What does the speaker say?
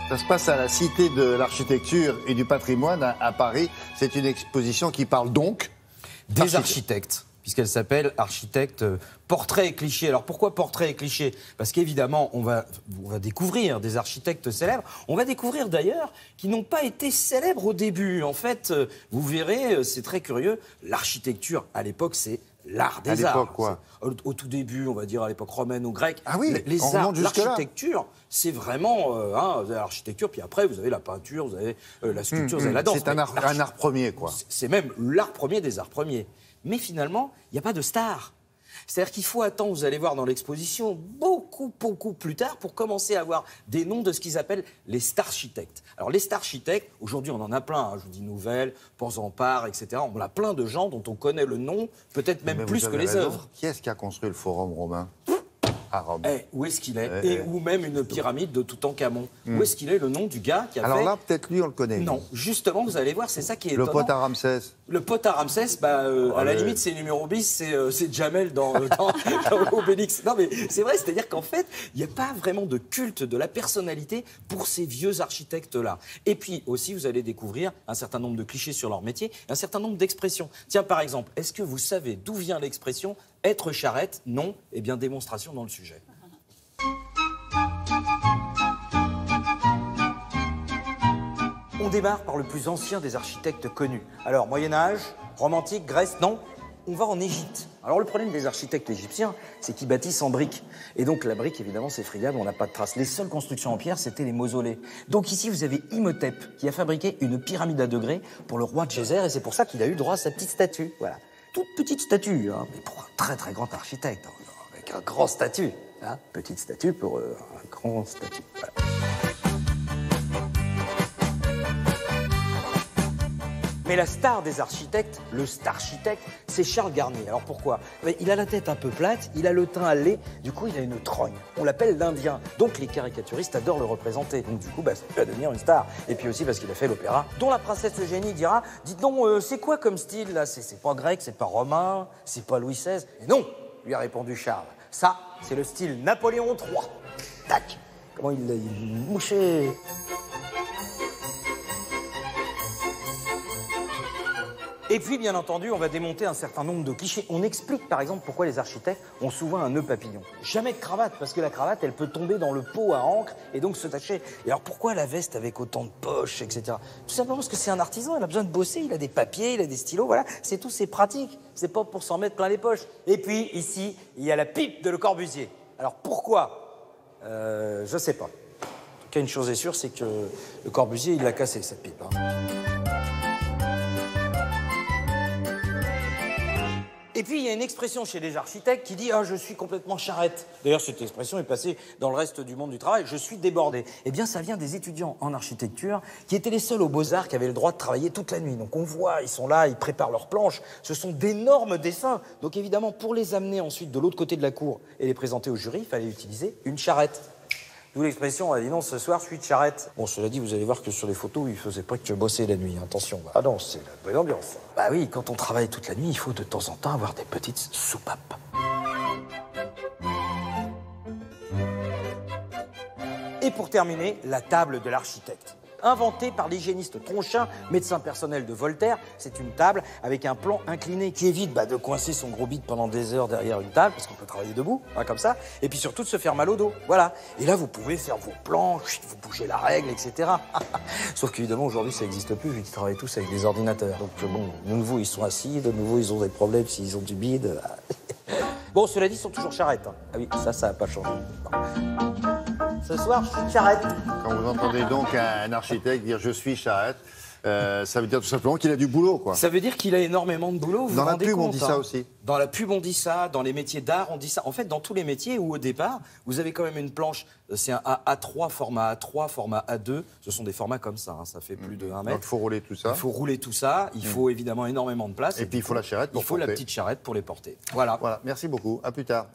Ça se passe à la Cité de l'Architecture et du Patrimoine à Paris. C'est une exposition qui parle donc des architectes, puisqu'elle s'appelle Architectes, portraits et clichés. Alors pourquoi portraits et clichés? Parce qu'évidemment, on va découvrir des architectes célèbres. On va découvrir d'ailleurs qui n'ont pas été célèbres au début. En fait, vous verrez, c'est très curieux, l'architecture à l'époque, c'est l'art des arts. À l'époque, quoi? Au tout début, on va dire à l'époque romaine ou grecque. Ah oui, les arts, l'architecture, c'est vraiment l'architecture. Puis après, vous avez la peinture, vous avez la sculpture, vous avez la danse. C'est un art premier, quoi. C'est même l'art premier des arts premiers. Mais finalement, il n'y a pas de star. C'est-à-dire qu'il faut attendre, vous allez voir dans l'exposition, beaucoup plus tard pour commencer à avoir des noms de ce qu'ils appellent les starchitectes. Alors les starchitectes, aujourd'hui on en a plein, je vous dis Nouvelle, Porzampar, etc. On a plein de gens dont on connaît le nom, peut-être même plus que les œuvres. Qui est-ce qui a construit le Forum romain à Rome? Où est-ce qu'il est, ou même une pyramide de Toutankhamon. Où est-ce qu'il est le nom du gars qui a fait... Alors là, peut-être lui, on le connaît. Non, justement, vous allez voir, c'est ça qui est étonnant. Le pote à Ramsès. Le pote à Ramsès, à la limite, c'est numéro bis, c'est Jamel dans Obélix. Non, mais c'est vrai, c'est-à-dire qu'en fait, il n'y a pas vraiment de culte de la personnalité pour ces vieux architectes-là. Et puis aussi, vous allez découvrir un certain nombre de clichés sur leur métier, un certain nombre d'expressions. Tiens, par exemple, est-ce que vous savez d'où vient l'expression « être charrette » ? Non. Eh bien, démonstration dans le sujet. On démarre par le plus ancien des architectes connus. Alors, Moyen-Âge, romantique, Grèce, non. On va en Égypte. Alors, le problème des architectes égyptiens, c'est qu'ils bâtissent en briques. Et donc, la brique, évidemment, c'est friable, on n'a pas de traces. Les seules constructions en pierre, c'était les mausolées. Donc ici, vous avez Imhotep, qui a fabriqué une pyramide à degrés pour le roi Djéser, et c'est pour ça qu'il a eu droit à sa petite statue. Voilà. Toute petite statue, hein, mais pour un très grand architecte, hein, avec un grand statut. Hein. Petite statue pour un grand statut. Voilà. Mais la star des architectes, le starchitecte, c'est Charles Garnier. Alors pourquoi? Il a la tête un peu plate, il a le teint à lait, du coup il a une trogne. On l'appelle l'Indien. Donc les caricaturistes adorent le représenter. Donc du coup, ça va devenir une star. Et puis aussi parce qu'il a fait l'opéra, dont la princesse Eugénie dira, dites donc, c'est quoi comme style là? C'est pas grec, c'est pas romain, c'est pas Louis XVI. Et non, lui a répondu Charles. Ça, c'est le style Napoléon III. Tac. Comment il l'a mouché. Et puis, bien entendu, on va démonter un certain nombre de clichés. On explique, par exemple, pourquoi les architectes ont souvent un nœud papillon. Jamais de cravate, parce que la cravate, elle peut tomber dans le pot à encre et donc se tacher. Et alors, pourquoi la veste avec autant de poches, etc. Tout simplement parce que c'est un artisan, il a besoin de bosser, il a des papiers, il a des stylos, voilà. C'est tout, c'est pratique. C'est pas pour s'en mettre plein les poches. Et puis, ici, il y a la pipe de Le Corbusier. Alors, pourquoi? Je sais pas. En tout cas, une chose est sûre, c'est que Le Corbusier, il l'a cassé, cette pipe. Hein. Et puis, il y a une expression chez les architectes qui dit « Ah, je suis complètement charrette ». D'ailleurs, cette expression est passée dans le reste du monde du travail « Je suis débordé ». Eh bien, ça vient des étudiants en architecture qui étaient les seuls aux Beaux-Arts qui avaient le droit de travailler toute la nuit. Donc, on voit, ils sont là, ils préparent leurs planches. Ce sont d'énormes dessins. Donc, évidemment, pour les amener ensuite de l'autre côté de la cour et les présenter au jury, il fallait utiliser une charrette. D'où l'expression, on a dit non, ce soir, je suis de charrette. Bon, cela dit, vous allez voir que sur les photos, il faisait pas que bosser la nuit, attention. Ah non, c'est la bonne ambiance. Bah oui, quand on travaille toute la nuit, il faut de temps en temps avoir des petites soupapes. Et pour terminer, la table de l'architecte. Inventée par l'hygiéniste Tronchin, médecin personnel de Voltaire, c'est une table avec un plan incliné qui évite de coincer son gros bide pendant des heures derrière une table, parce qu'on peut travailler debout, hein, comme ça, et puis surtout de se faire mal au dos, voilà. Et là, vous pouvez faire vos plans, vous bougez la règle, etc. Sauf qu'évidemment, aujourd'hui, ça n'existe plus, vu qu'ils travaillent tous avec des ordinateurs. Donc bon, de nouveau, ils sont assis, de nouveau, ils ont des problèmes s'ils ont du bide. Bon, cela dit, ils sont toujours charrettes. Hein. Ah oui, ça n'a pas changé. Ce soir, je suis charrette. Quand vous entendez donc un architecte dire « je suis charrette », ça veut dire tout simplement qu'il a du boulot, quoi. Ça veut dire qu'il a énormément de boulot. Dans la pub, on dit ça aussi. Dans la pub, on dit ça. Dans les métiers d'art, on dit ça. En fait, dans tous les métiers où, au départ, vous avez quand même une planche. C'est un A3, format A3, format A2. Ce sont des formats comme ça. Hein, ça fait plus de 1 mètre. Donc, il faut rouler tout ça. Il faut rouler tout ça. Il faut évidemment énormément de place. Et puis, il faut la charrette pour porter. Il faut la petite charrette pour les porter. Voilà. Voilà. Merci beaucoup. À plus tard.